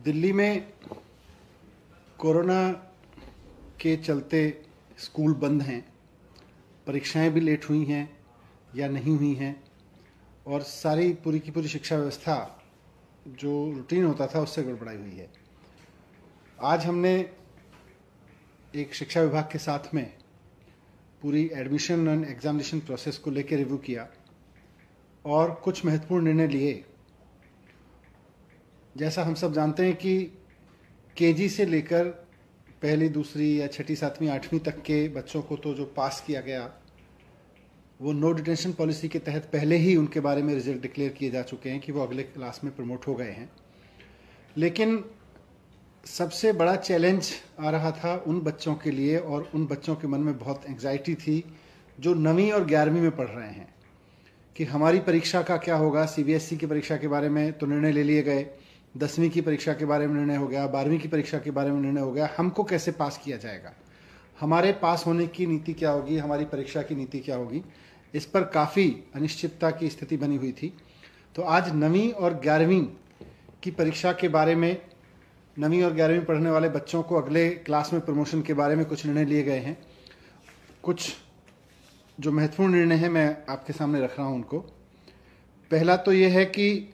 दिल्ली में कोरोना के चलते स्कूल बंद हैं, परीक्षाएं भी लेट हुई हैं या नहीं हुई हैं और सारी पूरी की पूरी शिक्षा व्यवस्था जो रूटीन होता था उससे गड़बड़ाई हुई है। आज हमने एक शिक्षा विभाग के साथ में पूरी एडमिशन एंड एग्जामिनेशन प्रोसेस को लेकर रिव्यू किया और कुछ महत्वपूर्ण निर्णय लिए। जैसा हम सब जानते हैं कि केजी से लेकर पहली, दूसरी या छठी, सातवीं, आठवीं तक के बच्चों को तो जो पास किया गया वो नो डिटेंशन पॉलिसी के तहत पहले ही उनके बारे में रिजल्ट डिक्लेयर किए जा चुके हैं कि वो अगले क्लास में प्रमोट हो गए हैं। लेकिन सबसे बड़ा चैलेंज आ रहा था उन बच्चों के लिए और उन बच्चों के मन में बहुत एंग्जाइटी थी जो 9वीं और 11वीं में पढ़ रहे हैं कि हमारी परीक्षा का क्या होगा। सीबीएसई की परीक्षा के बारे में तो निर्णय ले लिए गए, 10वीं की परीक्षा के बारे में निर्णय हो गया, 12वीं की परीक्षा के बारे में निर्णय हो गया। हमको कैसे पास किया जाएगा, हमारे पास होने की नीति क्या होगी, हमारी परीक्षा की नीति क्या होगी, इस पर काफ़ी अनिश्चितता की स्थिति बनी हुई थी। तो आज 9वीं और 11वीं की परीक्षा के बारे में 9वीं और 11वीं पढ़ने वाले बच्चों को अगले क्लास में प्रमोशन के बारे में कुछ निर्णय लिए गए हैं। कुछ जो महत्वपूर्ण निर्णय हैं मैं आपके सामने रख रहा हूं उनको। पहला तो ये है कि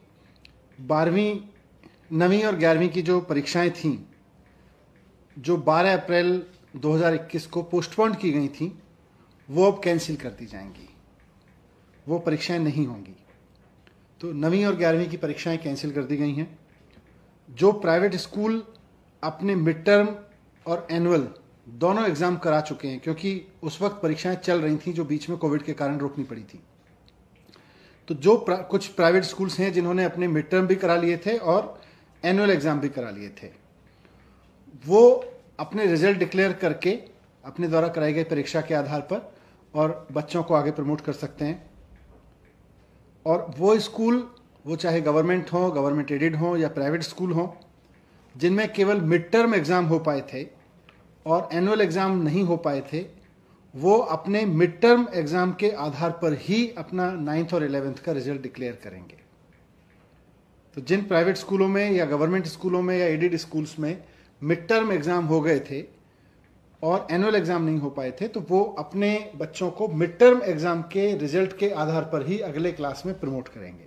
9वीं और 11वीं की जो परीक्षाएं थीं, जो 12 अप्रैल 2021 को पोस्टपोन की गई थीं, वो अब कैंसिल कर दी जाएंगी, वो परीक्षाएं नहीं होंगी। तो 9वीं और 11वीं की परीक्षाएं कैंसिल कर दी गई हैं। जो प्राइवेट स्कूल अपने मिड टर्म और एनुअल दोनों एग्जाम करा चुके हैं, क्योंकि उस वक्त परीक्षाएं चल रही थी जो बीच में कोविड के कारण रोकनी पड़ी थी, तो जो कुछ प्राइवेट स्कूल्स हैं जिन्होंने अपने मिड टर्म भी करा लिए थे और एनुअल एग्जाम भी करा लिए थे, वो अपने रिजल्ट डिक्लेयर करके अपने द्वारा कराई गई परीक्षा के आधार पर और बच्चों को आगे प्रमोट कर सकते हैं। और वो स्कूल, वो चाहे गवर्नमेंट हो, गवर्नमेंट एडेड हो या प्राइवेट स्कूल हो, जिनमें केवल मिड टर्म एग्जाम हो पाए थे और एनुअल एग्जाम नहीं हो पाए थे, वो अपने मिड टर्म एग्जाम के आधार पर ही अपना 9th और 11th का रिजल्ट डिक्लेयर करेंगे। तो जिन प्राइवेट स्कूलों में या गवर्नमेंट स्कूलों में या एडेड स्कूल्स में मिड टर्म एग्जाम हो गए थे और एनुअल एग्जाम नहीं हो पाए थे, तो वो अपने बच्चों को मिड टर्म एग्जाम के रिजल्ट के आधार पर ही अगले क्लास में प्रमोट करेंगे।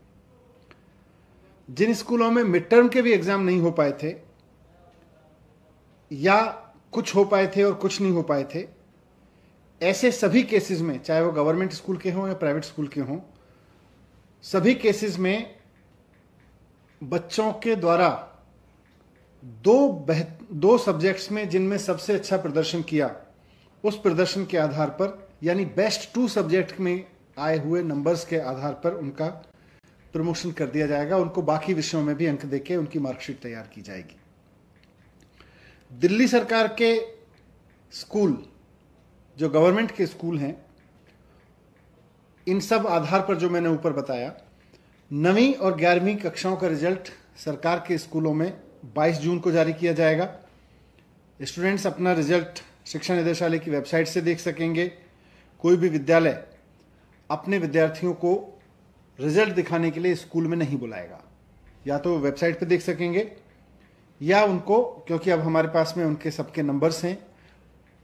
जिन स्कूलों में मिड टर्म के भी एग्जाम नहीं हो पाए थे या कुछ हो पाए थे और कुछ नहीं हो पाए थे, ऐसे सभी केसेस में, चाहे वो गवर्नमेंट स्कूल के हों या प्राइवेट स्कूल के हों, सभी केसेस में बच्चों के द्वारा दो सब्जेक्ट्स में जिनमें सबसे अच्छा प्रदर्शन किया, उस प्रदर्शन के आधार पर, यानी बेस्ट 2 सब्जेक्ट में आए हुए नंबर्स के आधार पर उनका प्रमोशन कर दिया जाएगा। उनको बाकी विषयों में भी अंक देके उनकी मार्कशीट तैयार की जाएगी। दिल्ली सरकार के स्कूल, जो गवर्नमेंट के स्कूल हैं, इन सब आधार पर जो मैंने ऊपर बताया, 9वीं और 11वीं कक्षाओं का रिजल्ट सरकार के स्कूलों में 22 जून को जारी किया जाएगा। स्टूडेंट्स अपना रिजल्ट शिक्षा निदेशालय की वेबसाइट से देख सकेंगे। कोई भी विद्यालय अपने विद्यार्थियों को रिजल्ट दिखाने के लिए स्कूल में नहीं बुलाएगा, या तो वेबसाइट पे देख सकेंगे या उनको, क्योंकि अब हमारे पास में उनके सबके नंबर्स हैं,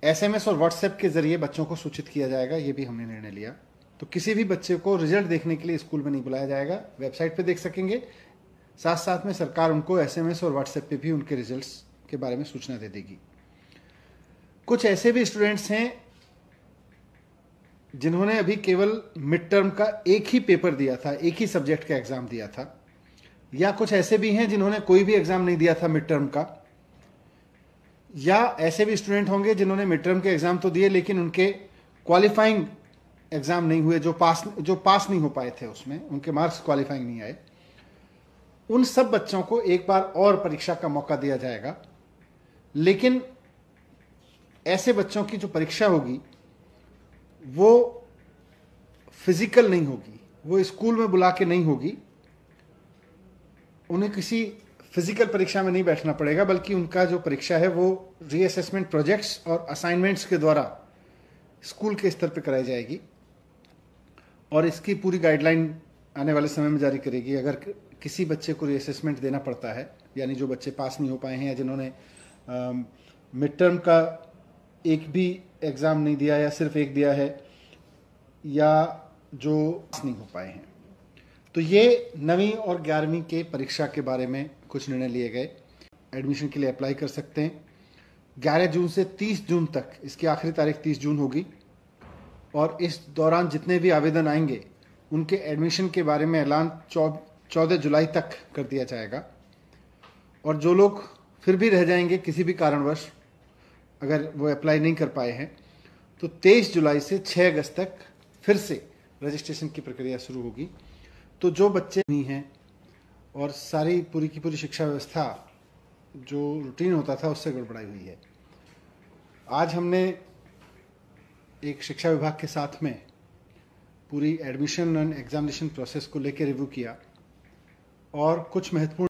एसएमएस और व्हाट्सएप के जरिए बच्चों को सूचित किया जाएगा। ये भी हमने निर्णय लिया। तो किसी भी बच्चे को रिजल्ट देखने के लिए स्कूल में नहीं बुलाया जाएगा, वेबसाइट पे देख सकेंगे। साथ साथ में सरकार उनको एसएमएस और व्हाट्सएप पे भी उनके रिजल्ट्स के बारे में सूचना दे देगी। कुछ ऐसे भी स्टूडेंट्स हैं जिन्होंने अभी केवल मिड टर्म का एक ही पेपर दिया था, एक ही सब्जेक्ट का एग्जाम दिया था, या कुछ ऐसे भी हैं जिन्होंने कोई भी एग्जाम नहीं दिया था मिड टर्म का, या ऐसे भी स्टूडेंट होंगे जिन्होंने मिड टर्म के एग्जाम तो दिए लेकिन उनके क्वालिफाइंग एग्जाम नहीं हुए, जो पास नहीं हो पाए थे, उसमें उनके मार्क्स क्वालिफाइंग नहीं आए। उन सब बच्चों को एक बार और परीक्षा का मौका दिया जाएगा। लेकिन ऐसे बच्चों की जो परीक्षा होगी वो फिजिकल नहीं होगी, वो स्कूल में बुला के नहीं होगी, उन्हें किसी फिजिकल परीक्षा में नहीं बैठना पड़ेगा, बल्कि उनका जो परीक्षा है वो रीअसेसमेंट प्रोजेक्ट्स और असाइनमेंट्स के द्वारा स्कूल के स्तर पर कराई जाएगी। और इसकी पूरी गाइडलाइन आने वाले समय में जारी करेगी। अगर किसी बच्चे को रीअसेसमेंट देना पड़ता है यानी जो बच्चे पास नहीं हो पाए हैं या जिन्होंने मिड टर्म का एक भी एग्ज़ाम नहीं दिया या सिर्फ एक दिया है, या जो पास नहीं हो पाए हैं। तो ये 9वीं और 11वीं के परीक्षा के बारे में कुछ निर्णय लिए गए। एडमिशन के लिए अप्लाई कर सकते हैं 11 जून से 30 जून तक, इसकी आखिरी तारीख 30 जून होगी। और इस दौरान जितने भी आवेदन आएंगे उनके एडमिशन के बारे में ऐलान 14 जुलाई तक कर दिया जाएगा। और जो लोग फिर भी रह जाएंगे किसी भी कारणवश, अगर वो अप्लाई नहीं कर पाए हैं, तो 23 जुलाई से 6 अगस्त तक फिर से रजिस्ट्रेशन की प्रक्रिया शुरू होगी। तो जो बच्चे नहीं हैं और सारी पूरी की पूरी शिक्षा व्यवस्था जो रूटीन होता था उससे गड़बड़ाई हुई है। आज हमने एक शिक्षा विभाग के साथ में पूरी एडमिशन एंड एग्जामिनेशन प्रोसेस को लेकर रिव्यू किया और कुछ महत्वपूर्ण